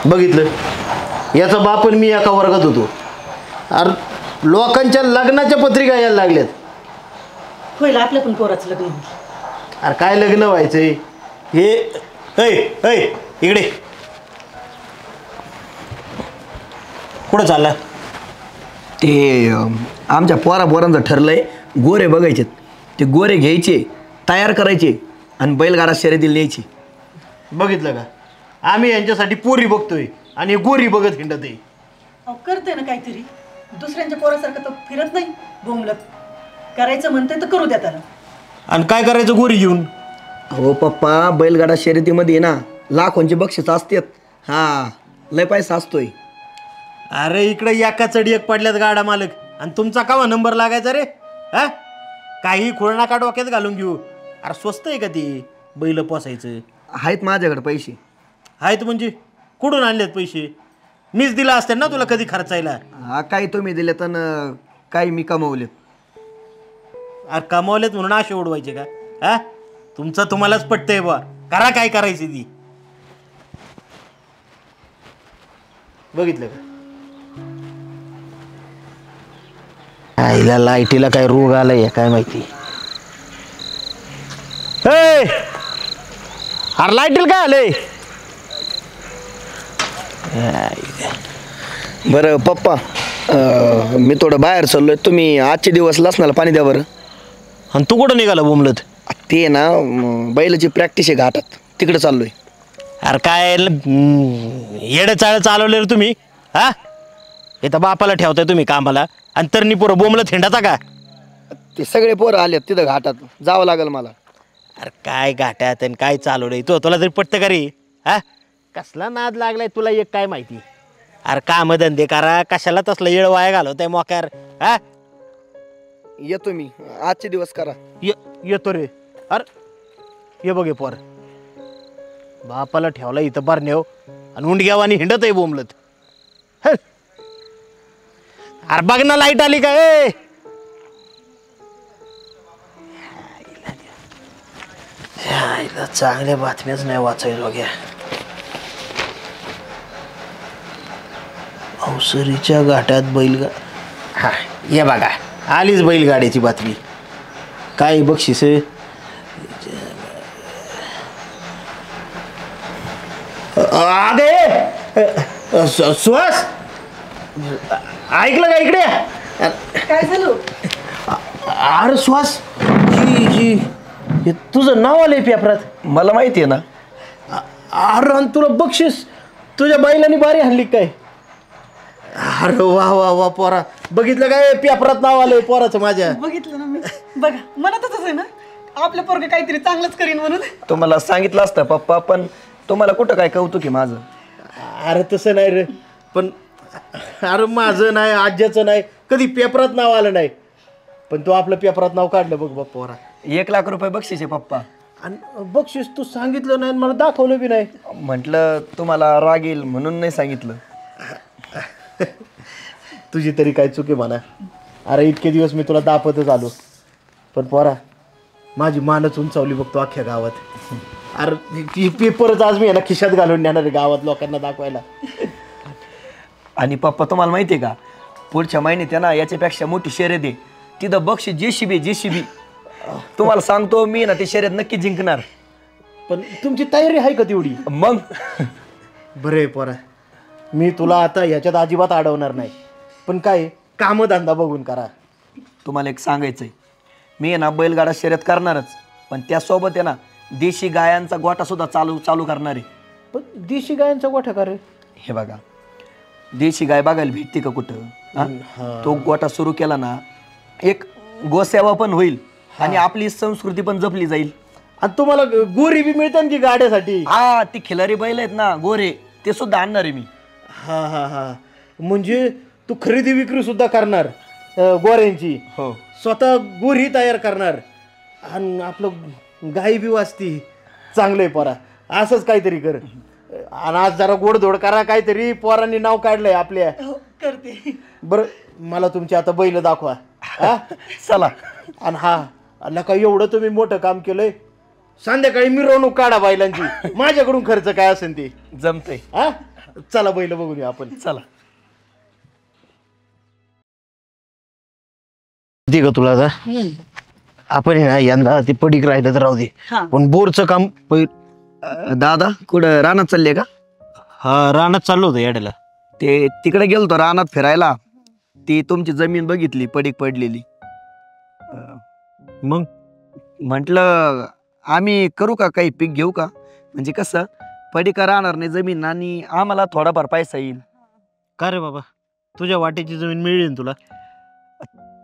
बघितलं याचा बाप आणि मी एका वर्गात होतो. अरे लोकांच्या लग्नाच्या पत्रिका यायला लागल्यात. होईल आपल्या पण पोराचं लग्न. अरे काय लग्न व्हायचंय हे. ऐ इकडे कुठं चालला? ते आमच्या पोरांचं ठरलंय गोरे बघायचे. ते गोरे घ्यायचे, तयार करायचे आणि बैलगाडा शर्यतीला न्यायची. बघितलं का, आम्ही यांच्यासाठी पोरी बघतोय आणि गोरी बघत हिंडत आहे. अहो करते ना काहीतरी, दुसऱ्यांच्या पोरासारखं तर फिरत नाही बोंबलत. करायचं म्हणते तर करू द्या त्याला. आणि काय करायचं गोरी घेऊन? हो पप्पा, बैलगाडा शर्यतीमध्ये ना लाखोंचे बक्षीस असतात. हा लय पैसा असतोय. अरे इकडे एका चढी एक पडल्यात गाडा मालक आणि तुमचा कावा नंबर लागायचा रे? हा काही खुळनाका डोक्यात घालून घेऊ. अरे स्वस्त आहे का ते बैल पोसायचं? आहेत माझ्याकडे पैसे. आहेत म्हणजे कुठून आणलेत पैसे? मीच दिला असते ना तुला कधी खर्चायला. हा काही तुम्ही दिले तर काही मी कमवलेत. अरे कमावलेत म्हणून असे उडवायचे का? हा तुमचं तुम्हालाच पटतंय बा. करा काय करायची ती. बघितलं का आईला लाईटीला काय रोग आलाय काय माहिती. अरे लाईटीला काय आलंय? बरं पप्पा, मी थोडं बाहेर चाललोय. तुम्ही आजचे दिवस लसणाला पाणी द्या बरं. आणि तू कुठं निघाला बोंबलत? ते ना बैलाची प्रॅक्टिस आहे घाटात, तिकडे चाललोय. अरे काय येडं चाळ चालवले रे तुम्ही? हा इथं बापाला ठेवताय तुम्ही कामाला आणि तर पोरं बोंबलत हिंडाचा का? ते सगळे पोरं आलेत तिथं घाटात, जावं लागेल मला. अरे काय घाट्यात आणि काय चालवलंय तुला तरी पटतं का रे? हा कसला नाद लागलाय तुला एक काय माहिती. अरे काम धंदे करा, कशाला तसलं येळ वाया घालवताय मोकार. हा येतो मी, आजचे दिवस करा. येतो रे. अरे ये बघे पोर, बापाला ठेवला इथं बार नेव आणि उंडग्यावानी हिंडत आहे बोंबलत. अरे बघ ना लाईट आली काय? चांगल्या बातम्याच नाही वाचायला घ्या. अवसरीच्या घाटात बैलगा. हा ये बघा आलीच बैलगाड्याची बातमी. काय बक्षीस आहे? अगे सुहास ऐकलं का इकडे? काय झालं? अरे सुहास हे तुझं नाव आलंय पेपरात. मला माहिती आहे ना. अरे आणि तुला बक्षीस तुझ्या बैलांनी बारी हल्ली काय? अरे वा वा वा पोरा, बघितलं काय पेपरात नाव आलंय पोराचं माझ्या? बघितलं ना मी. बघा मनातच आहे ना आपलं पोरगं काहीतरी चांगलंच करीन म्हणून. तुम्हाला सांगितलं असतं पप्पा, पण तुम्हाला कुठं काय कौतुक आहे माझं. अरे तसं नाही रे, पण अरे माझं नाही आज्याचं नाही कधी पेपरात नाव आलं नाही, पण तू आपलं पेपरात नाव काढलं बघ बाप्पा पोरा. 1 लाख रुपये बक्षीस आहे पप्पा. आणि बक्षीस तू सांगितलं नाही मला दाखवलं बी नाही. म्हटलं तुम्हाला राग येईल म्हणून नाही सांगितलं. तुझी तरी काय चुकी म्हणा. अरे इतके दिवस मी तुला दापतच आलो, पण पोरा माझी मानच उंचावली बघतो अख्ख्या गावात. अरे पेपरच आज मी आहे ना खिशात घालून नेणार आहे गावात लोकांना दाखवायला. आणि पप्पा तुम्हाला माहिती आहे का, पुढच्या महिन्यात आहे ना याच्यापेक्षा मोठी शर्यत आहे. तिथं बक्षीस JCB. तुम्हाला सांगतो मी ना ती शर्यत नक्की जिंकणार. पण तुमची तयारी आहे का तेवढी? मग बरे पोरा, मी तुला आता ह्याच्यात अजिबात अडवणार नाही, पण काय कामधंदा बघून करा. तुम्हाला एक सांगायचंय, मी आहे ना बैलगाडा शर्यत करणारच, पण त्यासोबत आहे ना देशी गायांचा गोठा सुद्धा चालू करणार आहे. पण देशी गायांचा गोठा का रे? हे बघा, देशी गाय बघायला भेटते का कुठं? तो गोठा सुरू केला ना, एक गोसेवा पण होईल आणि आपली संस्कृती पण जपली जाईल. आणि तुम्हाला गोरी बी मिळतात की गाड्यासाठी? हा, ती खिलारी बैल आहेत ना गोरे, ते सुद्धा आणणार आहे मी. हा म्हणजे तू खरेदी विक्री सुद्धा करणार गोऱ्यांची? हो. स्वतः गोरी तयार करणार आणि आपलं गाई बी वाचती. चांगलंय पोरा, असंच काहीतरी कर. आणि आज जरा गोडधोड करा काहीतरी. पोरांनी नाव काढलंय आपल्या. करते. बरं मला तुमची आता बैल दाखवा. चला. आणि अल्ला काय एवढं तुम्ही मोठं काम केलंय. संध्याकाळी मिरवणूक काढा बैलांची, माझ्याकडून खर्च काय असेल ते जमतंय. चला बैल बघून येऊ आपण. चला. दे ग तुला आता. आपण आहे ना यंदा ते पडीक राहिलं तर राहू दे, पण बोरचं काम दादा कुठं रानात चालले का? हा रानात चाललो होतो येड्याला. ते तिकडे गेलतो रानात फिरायला, ती तुमची जमीन बघितली पडीक पडलेली. मग म्हटलं आम्ही करू का, काही पीक घेऊ का, म्हणजे कसं पडीका राहणार नाही जमीन आणि आम्हाला थोडाफार पैसा येईल. का रे बाबा, तुझ्या वाटेची जमीन मिळेल तुला?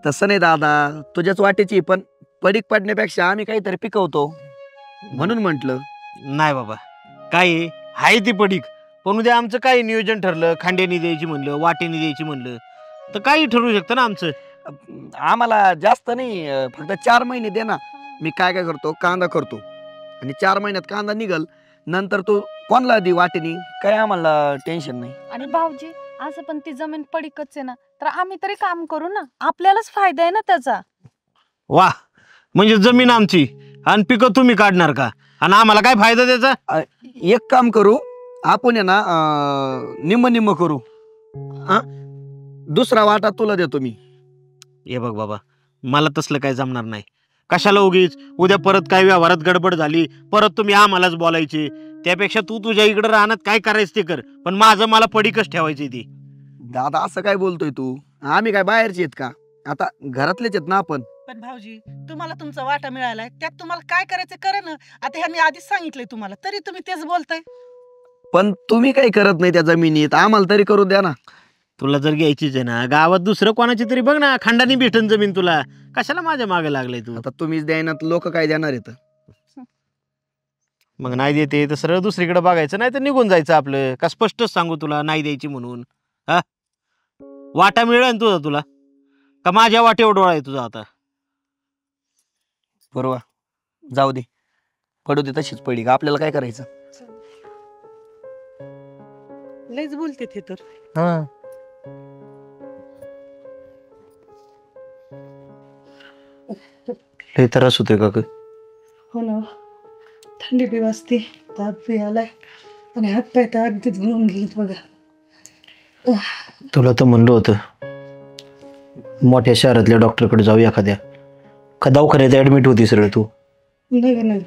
तसं नाही दादा, तुझ्याच वाटेची, पण पडीक पडण्यापेक्षा आम्ही काहीतरी पिकवतो म्हणून म्हटलं. नाही बाबा, काय आहे ती पडीक, पण उद्या आमचं काही नियोजन ठरलं, खांड्यानी द्यायची म्हणलं, वाटेनी द्यायची म्हणलं तर काही ठरवू शकतं ना आमचं. आम्हाला जास्त नाही, फक्त 4 महिने दे ना. मी काय काय करतो, कांदा करतो आणि 4 महिन्यात कांदा निघल, नंतर तो कोणला दे वाटेनी, काय आम्हाला टेन्शन नाही. आणि भाऊजी असं पण ती जमीन पडीकच आहे ना, तर आम्ही तरी काम करू ना, आपल्यालाच फायदा आहे ना त्याचा. वा, म्हणजे जमीन आमची आणि पिकं तुम्ही काढणार का, आणि आम्हाला काय फायदा त्याचा? एक काम करू आपण आहे ना, निम्म निम्म करू. दुसरा वाटा तुला देतो मी. हे बघ बाबा, मला तसलं काय जमणार नाही. कशाला उगीच उद्या परत काय व्यवहारात गडबड झाली, परत तुम्ही आम्हालाच बोलायचे. त्यापेक्षा तू तुझ्या इकडे राहण्यात काय करायचं ते कर, पण माझं मला पडीकच ठेवायची ती. दादा असं काय बोलतोय तू, आम्ही काय बाहेरचे आहेत का, आता घरातलेच आहेत ना आपण. पण भाऊजी, तुम्हाला तुमचा वाटा मिळालाय, त्यात तुम्हाला काय करायचं करा ना. आता ह्यांनी आधीच सांगितलंय तुम्हाला, तरी तुम्ही तेच बोलताय. पण तुम्ही काही करत नाही त्या जमिनीत, आम्हाला तरी करू द्या ना. तुला जर घ्यायचीच आहे ना, गावात दुसरं कोणाची तरी बघ ना, खंडानी भेटन जमीन तुला. कशाला माझ्या मागे लागलाय तू? आता तुम्हीच द्यायना, लोक काय देणार आहेत? मग नाही देते तर सरळ दुसरीकडे बघायचं, नाही तर निघून जायचं आपलं. का स्पष्टच सांगू तुला नाही द्यायची म्हणून? हा, वाटा मिळेल तुझा तुला, का माझ्या वाटेवर डोळा आहे तुझा आता? बरोबर, जाऊ दे, पडू दे तशीच पडी, आपल्याला काय करायचं? लयच बोलते ते तर. हा, लय त्रास होतोय का? हो ना, थंडी बी वाजते, ताप बी आलाय आणि हात पाय तर अगदीच घेऊन गेलेत बघा. तुला तर म्हणलं होतं मोठ्या शहरातल्या डॉक्टरकडे जाऊ एखाद्या, का दवाखान्यात ऍडमिट होती सरळ तू? नाही,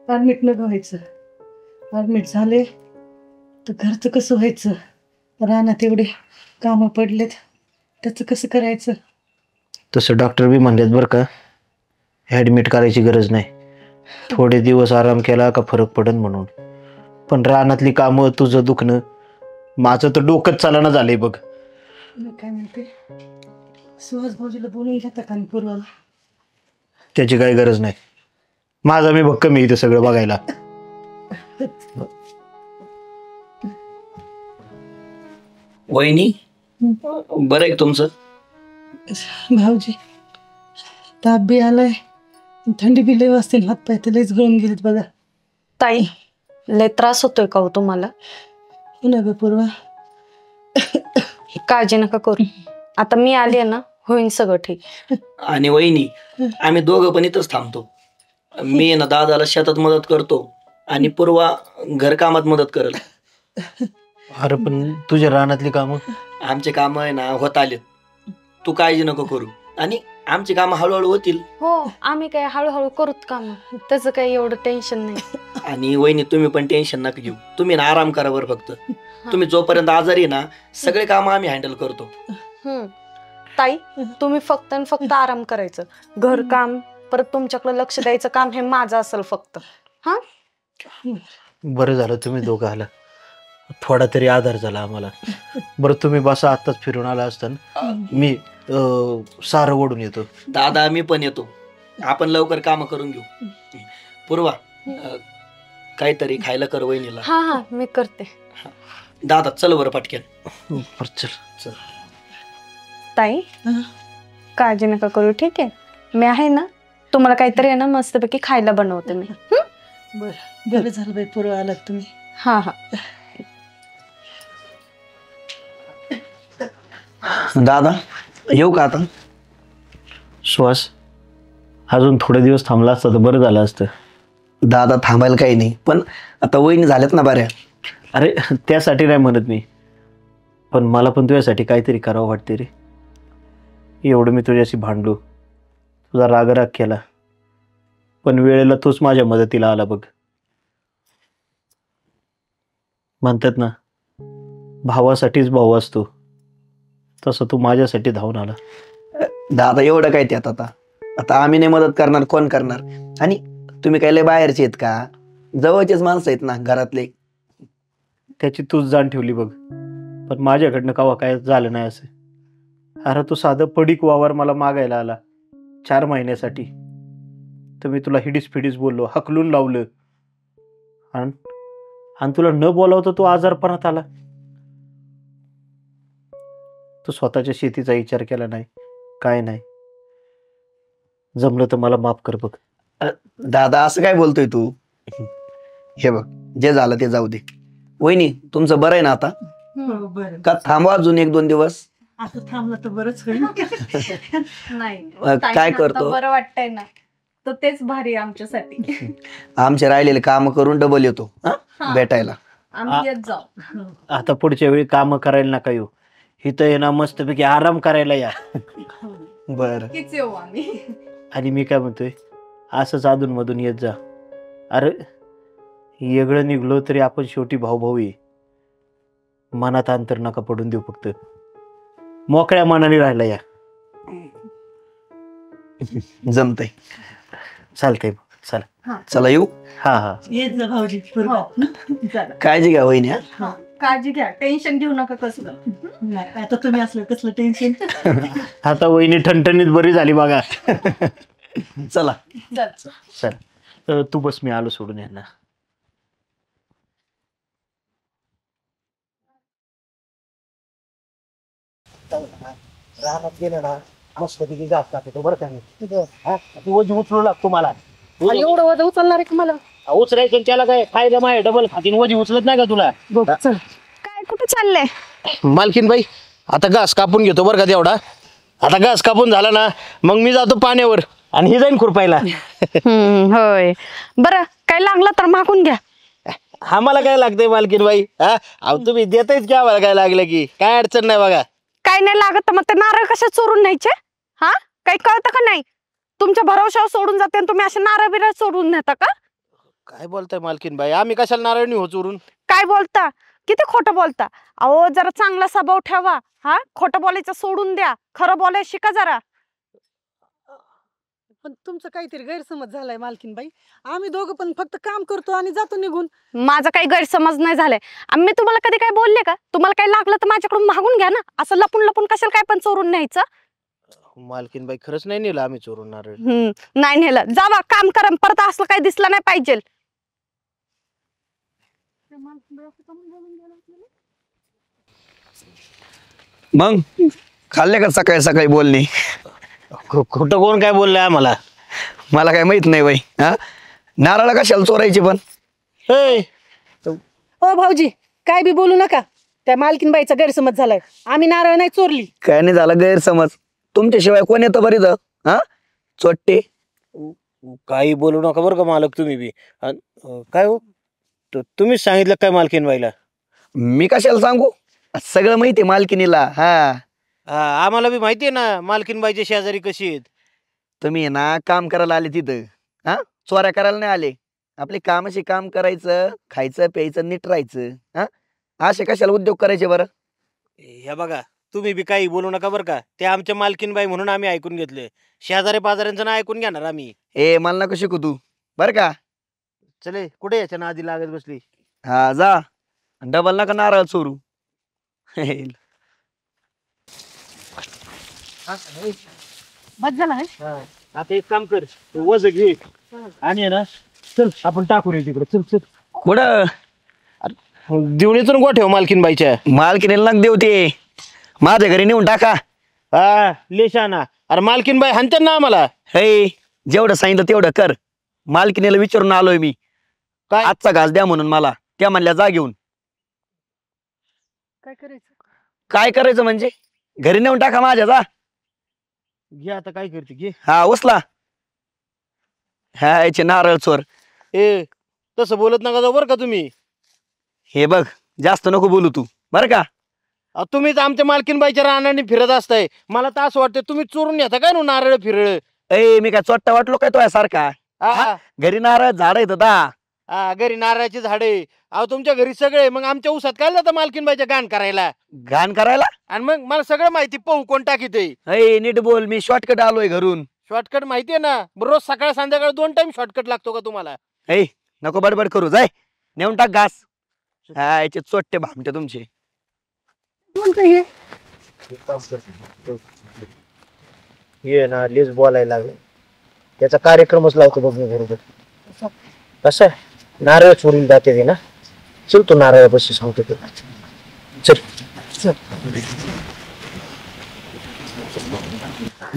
ऍडमिट नको व्हायचं. ऍडमिट झाले तर घरचं कसं व्हायचं, रानात एवढे कामं पडलेत, त्याचं कसं करायचं? तसं डॉक्टर बी म्हणलेत बरं का, ॲडमिट करायची गरज नाही, थोडे दिवस आराम केला का फरक पडन म्हणून. पण रानातली कामं, तुझं दुखणं, माझं तर डोकंच चालना झालंय बघ. मी काय म्हणते, सुहास भाऊजीला बोलून घेता का पूर्वाला? त्याची काही गरज नाही, माझा मी भक्कम आहे इथं सगळं बघायला. वहिनी बरं आहे तुमचं? भाऊजी, ताप बी आलाय, थंडी बी लय वाजते, हात पाय तर लयच गळून गेलेत बघा. ताई, लय त्रास होतोय का हो तुम्हाला? हो ना ग पूर्वा. काळजी नका करू, आता मी आले ना, होईन सगळं ठीक. आणि वहिनी, आम्ही दोघं पण इथंच थांबतो. मी ना दादाला शेतात मदत करतो आणि पूर्वा घरकामात मदत करल. अरे पण तुझ्या रानातली कामं? आमचे काम आहे ना होत आलेत, तू काळजी नको करू, आणि आमची कामं हळूहळू होतील. हो, आम्ही काय हळूहळू करूत काम, त्याचं काही एवढं टेन्शन नाही. आणि वहिनी तुम्ही पण टेन्शन नका घेऊ, तुम्ही ना आराम करा बरं. फक्त तुम्ही जोपर्यंत आजारी ना, सगळे काम आम्ही हँडल करतो. ताई, तुम्ही फक्त आणि फक्त आराम करायचं, घर काम परत तुमच्याकडे लक्ष द्यायचं काम हे माझं असेल फक्त. हा, बरं झालं तुम्ही दोघं आला, थोडा तरी आधार झाला आम्हाला. बरं तुम्ही बसा, आत्ताच फिरून आला असताना मी सारं ओढून येतो. दादा मी पण येतो, आपण लवकर काम करून घेऊ. पूर्वा, काहीतरी खायला कर वहिनीला. हा, मी करते. दादा चल बरं पटक्यान. चल. ताई, काळजी नका करू, ठीक आहे, मी आहे ना, तुम्हाला काहीतरी आहे ना मस्तपैकी खायला बनवते मी. बरं झालं बाई पूर्वा आलात तुम्ही. हा. दादा येऊ का आता? श्वास अजून थोडे दिवस थांबला असता तर बरं झालं असतं. दादा थांबायला काही नाही, पण आता वहिनी झाल्यात ना बऱ्या, अरे त्यासाठी नाही म्हणत मी, पण मला पण तुझ्यासाठी काहीतरी करावं वाटते रे. एवढं मी तुझ्याशी भांडलो, तुझा रागराग केला, पण वेळेला तोच माझ्या मदतीला आला बघ. म्हणतात ना, भावासाठीच भाऊ असतो, तसं तू माझ्यासाठी धावून आला. दादा एवढं काय त्यात आता आता आम्ही नाही मदत करणार, कोण करणार? आणि तुम्ही काय लय बाहेरचे आहेत का? जवळचेच माणसं आहेत ना घरातले. त्याची तूच जाण ठेवली बघ, पण माझ्याकडनं कवा काय झालं नाही असं. अरे तू साधं पडीक वावर मला मागायला आला 4 महिन्यासाठी, तर मी तुला हिडीस फिडीस बोललो, हकलून लावलं, आणि तुला न बोलावता तू आजारपणात आला. तू स्वतःच्या शेतीचा विचार केला नाही, काय नाही. जमलं तर मला माफ कर बघ. दादा असं काय बोलतोय तू? हे बघ, जे झालं ते जाऊ दे. वहिनी तुमचं बरं आहे ना आता? हो, बरं. का थांबवा अजून 1-2 दिवस? आता थांबलं तर बरंच होईल. नाही काय ताईंना करतो? आता बरं वाटतंय ना, तर तेच भारी आहे आमच्यासाठी. आमचे राहिलेले काम करून डबल येतो हा. भेटायला. आम्ही येत जाऊ. आता पुढच्या वेळी कामं करायला नका येऊ, इथं ये ना मस्तपैकी आराम करायला या. बर किती येऊ आम्ही. आणि मी काय म्हणतोय, असंच अधूनमधून येत जा. अरे वेगळं निघलो तरी आपण शेवटी भाऊ भाऊ आहे. मनात अंतर नका पडून देऊ, फक्त मोकळ्या मनाने राहायला या. जमतंय. चालतंय, चला. चला येऊ. हा हा. येत जा भाऊजी बरोबर. काळजी घ्या वहिनी. हा? काळजी घ्या, टेन्शन घेऊ नका कसलं. नाही आता तुम्ही असलं कसलं टेन्शन. आता वहिनी ठणठणीत बरी झाली बघा. चला. चल तू बस, मी आलो सोडून यांना. रानात गेलं ना मस्त पैकी घास टाकतो बरं का. ती वजी उचलू लागतो मला. एवढं वजन उचलणार आहे का मला? उचलायचं आणि त्याला काय फायदा माय डबल खातीन. वजी उचलत नाही का तुला? चल. काय कुठे चाललंय? मालकीन बाई, आता घास कापून घेतो बरं का तेवढा. आता घास कापून झाला ना, मग मी जातो पाण्यावर आणि हे जाईन खुरपायला. होय, बरं काय लागलं तर मागून घ्या. आम्हाला काय लागतंय मालकीन बाई? हा अहो तुम्ही देतायच की आम्हाला, काय लागलं की काय अडचण नाही बघा. काय नाही लागत तर मग ते नारळ कशा चोरून न्यायचे? हा काही कळतं का नाही? तुमच्या भरोशावर सोडून जाते आणि तुम्ही असे नारळ बिरळ सोडून नेता का? काय बोलताय मालकीन बाई? आम्ही कशाला नारळ हो चोरून? काय बोलता? किती खोटं बोलता. अहो जरा चांगला स्वभाव ठेवा. हा खोटं बोलायचं सोडून द्या, खरं बोलायचं शिका जरा. पण तुमचं काहीतरी गैरसमज झालाय मालकीनबाई. आम्ही दोघं पण फक्त काम करतो आणि जातो निघून. माझा काही गैरसमज नाही झालाय. मी तुम्हाला कधी काय बोलले का? तुम्हाला काही लागलं तर माझ्याकडून मागून घ्या ना. असं लपून लपून कशाला काय पण चोरून न्यायचं? मालकीन बाई खरंच नाही नेलं आम्ही चोरून नारळ. नाही नेलं. जावा काम करा, परत असलं काही दिसलं नाही पाहिजे. मग खाल्ले का सकाळी सकाळी बोलणे? खोटं कोण काय बोललंय आम्हाला? मला काय माहित नाही बाई. हा नारळ कशाला चोरायची पण? ए, ओ भाऊजी काय बी बोलू नका. त्या मालकीनबाईचा गैरसमज झालाय. आम्ही नारळ नाही चोरली. काय नाही झालं गैरसमज. तुमच्याशिवाय कोण येतं बरी इथं? हा चोट्टे. काही बोलू नका बरं का मालक तुम्ही बी. काय हो, तुम्हीच सांगितलं काय मालकीन बाईला? मी कशाला सांगू? सगळं माहितीये मालकिनीला. आम्हाला बी माहितीये ना मालकीन बाईच्या शेजारी कशी आहेत. तुम्ही ना काम करायला आले तिथं. हा चोऱ्या करायला नाही आले. आपले कामाशी काम करायचं, खायचं प्यायचं, नीट राहायचं. हा असे कशाला उद्योग करायचे बरं? हे बघा, तुम्ही बी काही बोलू नका बरं का. ते आमच्या मालकीन बाई म्हणून आम्ही ऐकून घेतले. शेजारी पाजाऱ्यांचं ना ऐकून घेणार आम्ही. मला नको शिकू तू बर का. चले कुठे याच्या नादी लागत बसली. हा जा, डबल नका नारळ चोरू. बस झाला आता एक काम कर, वज घे आणि आहे ना चल आपण टाकून येऊ तिकडे. चल चल. कुठं? देवणीतून गोठ्याव मालकीन बाईच्या. मालकिनीला नक देऊ ते. माझ्या घरी नेऊन टाका. हा लेशाना. अरे मालकीन बाई हाणते ना आम्हाला. हे जेवढं सांगितलं तेवढं कर. मालकिनीला विचारून आलोय मी काय? आजचा घास द्या म्हणून. मला त्या म्हणल्या जा घेऊन. काय करायचं? काय करायचं म्हणजे? घरी नेऊन टाका माझ्या. जा घे आता काय करते घे. हा उचला. हा याचे नारळ चोर. ए तसं बोलत नका जाऊ बरं का तुम्ही. हे बघ जास्त नको बोलू तू बरं का. तुम्हीच आमच्या मालकीनबाईच्या रानाने फिरत असताय. मला तर असं वाटतं तुम्ही चोरून येता काय नारळ फिरळ. ए मी काय चोट्टा वाटलो काय तो सारखा. घरी नारळ झाड येत घरी नारळाची झाडे. अहो तुमच्या घरी सगळे, मग आमच्या ऊसात काय जातं मालकीनबाईच्या गाण करायला. घाण करायला. आणि मग मला सगळं माहिती, पाहू कोण टाकीते. ए नीट बोल, मी शॉर्टकट आलोय घरून. शॉर्टकट माहितीये ना, रोज सकाळ संध्याकाळ 2 टाइम शॉर्टकट लागतो का तुम्हाला. ए नको बडबड करू, जाय नेऊन टाक घास. हा याचे चोट्टे भामटे तुमचे. ये ना लेच बोलायला लागले. त्याचा कार्यक्रमच लावतो बघ मी बरोबर. कसं आहे, नारळ चोरीला जाते ते ना. चल तू नारळ बशी सांगतो तुला. चल.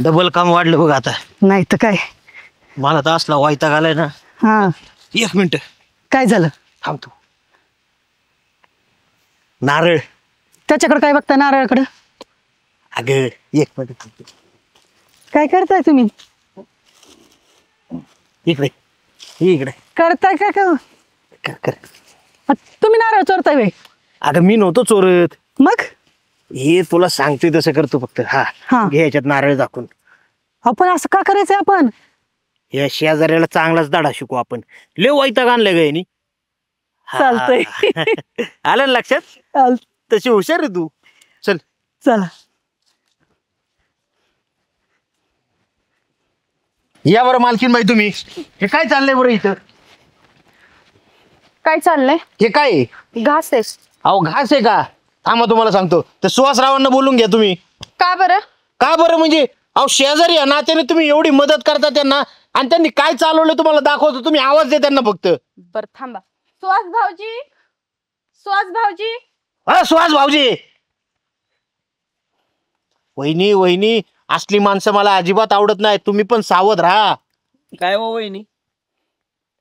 डबल काम वाढलं बघ आता. नाही तर काय. मला तर असला वैताग आलाय ना. हा 1 मिनिट काय झालं? थांबतो. नारळ. त्याच्याकडे काय बघताय नारळाकडे? अगं 1 मिनिट. काय करताय तुम्ही? इकडे इकडे करताय काय का? कर कर. तुम्ही नारळ चोरताय वे? अगं मी नव्हतो चोरत. मग हे तुला सांगतोय तसं करतो फक्त. हा. घे याच्यात नारळ दाखवून. आपण असं का करायचंय आपण? या शेजाऱ्याला चांगलाच धडा शिकू आपण. लय वैताग आणलं ग यांनी. चालतंय. आलं ना लक्षात? तशी हुशार आहे तू. चल चला. या बरं मालकीन बाई तुम्ही. हे काय चाललंय बरं इथं? काय चाललंय? हे काय आहे? घास आहे. अहो घास आहे का? थांबा तुम्हाला सांगतो. ते सुहासरावांना बोलून घ्या तुम्ही. का बरं? का बरं म्हणजे अहो शेजारी या नात्याने तुम्ही एवढी मदत करता त्यांना, आणि त्यांनी काय चालवलं तुम्हाला दाखवतो. तुम्ही आवाज दे त्यांना फक्त. बर थांबा. सुहास भाऊजी, सुहास भाऊजी. हा सुहास भाऊजी. वहिनी वहिनी असली माणसं मला अजिबात आवडत नाही. तुम्ही पण सावध राहा. काय हो वहिनी?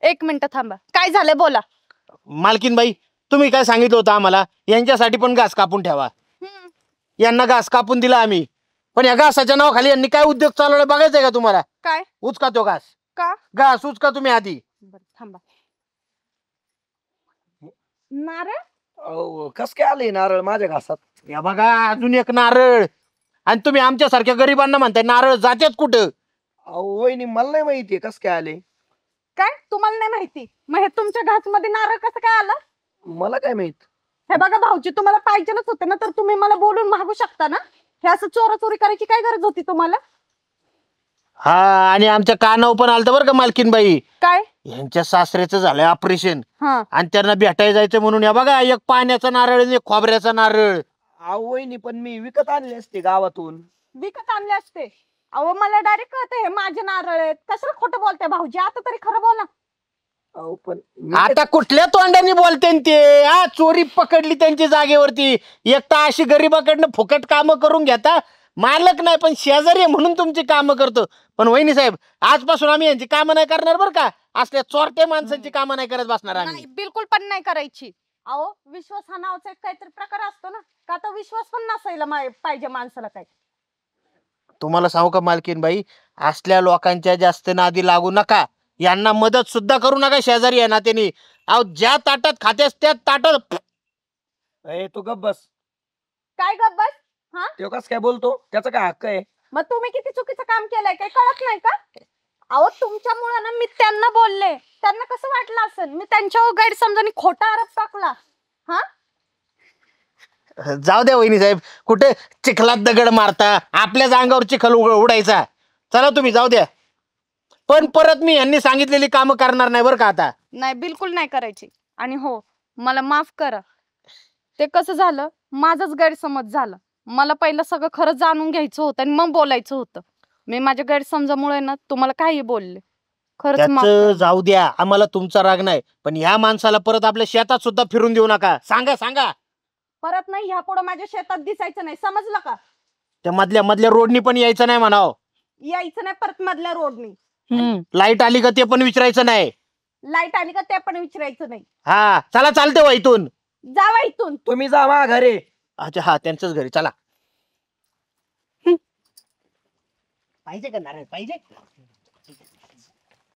1 मिनिट थांबा. काय झालंय बोला. मालकीन बाई तुम्ही काय सांगितलं होतं आम्हाला, यांच्यासाठी पण घास कापून ठेवा. यांना घास कापून दिला आम्ही, पण या घासाच्या नावाखाली यांनी काय उद्योग चालवला बघायचंय का तुम्हाला? काय? उचका तो घास. का? घास उचका तुम्ही आधी. बर थांबा. नारळ कस काय आले नारळ माझ्या घासात? या बघा अजून एक नारळ. आणि तुम्ही आमच्यासारख्या गरिबांना म्हणताय नारळ जातेच कुठं? अहो वहिनी मला नाही माहितीये कस काय आले. काय तुम्हाला नाही माहिती? मग हे तुमच्या घास मध्ये नारळ कसं काय आलं? मला काय माहित. हे बघा भाऊजी, तुम्हाला पाहिजेच होते ना, तर तुम्ही मला बोलून मागू शकता ना. हे असं चोरी करायची काय गरज होती तुम्हाला? हा आणि आमच्या कानावर पण आलतं बरं का मालकीन बाई. काय? यांच्या सासऱ्याचं झालंय ऑपरेशन, हा. आणि त्यांना भेटायला जायचं म्हणून या बघा एक पाण्याचा नारळ आणि एक खोबऱ्याचा नारळ. अहो वहिनी पण मी विकत आणले असते गावातून. विकत आणले असते? अहो मला डायरेक्ट कळतं हे माझे नारळ आहेत. कशाला खोटं बोलताय भाऊजी? आता तरी खरं बोला. अहो पण आता कुठल्या तोंडाने बोलते ते? हा चोरी पकडली त्यांची जागेवरती. एक तर अशी गरीबाकडनं फुकट कामं करून घेता. मालक नाही पण शेजारी आहे म्हणून तुमची कामं करतो. पण वहिनी साहेब आजपासून आम्ही यांची कामं नाही करणार बरं का. असल्या चोरट्या माणसांची कामं नाही करत बसणार आम्ही. नाही, बिलकुल पण नाही करायची. अहो विश्वास हा नावाचा एक काहीतरी प्रकार असतो ना, का तर विश्वास पण नसायला पाहिजे माणसाला. काय तुम्हाला सांगू का मालकीन बाई, असल्या लोकांच्या जास्त नादी लागू नका. यांना मदत सुद्धा करू नका शेजारी आहे ना त्यांनी. अहो ज्या ताटात खातेस त्या ताटात. ए तू गप बस. काय गब्बस? हा तो कस काय बोलतो? त्याचा काय हक्क आहे? मग तुम्ही किती चुकीचं काम केलंय काही कळत नाही का? अहो तुमच्यामुळे ना मी त्यांना बोलले. त्यांना कसं वाटलं असेल? मी त्यांच्यावर गैरसमजाने खोटा आरोप टाकला. हा जाऊ द्या वहिनी साहेब, कुठे चिखलात दगड मारता? आपल्याच अंगावर चिखल उडायचा. चला तुम्ही जाऊ द्या. पण परत मी यांनी सांगितलेली कामं करणार नाही बरं का आता. नाही, बिलकुल नाही करायची. आणि हो, मला माफ करा. ते कसं झालं, माझाच गैरसमज झाला. मला पहिलं सगळं खरं जाणून घ्यायचं होतं आणि मग बोलायचं होतं. मी माझ्या गैरसमजामुळे ना तुम्हाला काही बोलले. खरंच माफ त्याचं करा. जाऊ द्या, आम्हाला तुमचा राग नाही, पण ह्या माणसाला परत आपल्या शेतात सुद्धा फिरून देऊ नका. सांगा सांगा. परत नाही ह्या पुढे माझ्या शेतात दिसायचं नाही, समजलं का? त्या मधल्या रोडनी पण यायचं नाही म्हणाव. यायचं नाही परत मधल्या रोडनी. लाईट आली का ते पण विचारायचं नाही. लाईट आली का ते पण विचारायचं नाही. हा चला चालते वा इथून. जावा इथून. तुम्ही जा मा घरी. अच्छा हा त्यांच्याच घरी चला. पाहिजे का नारळ? पाहिजे.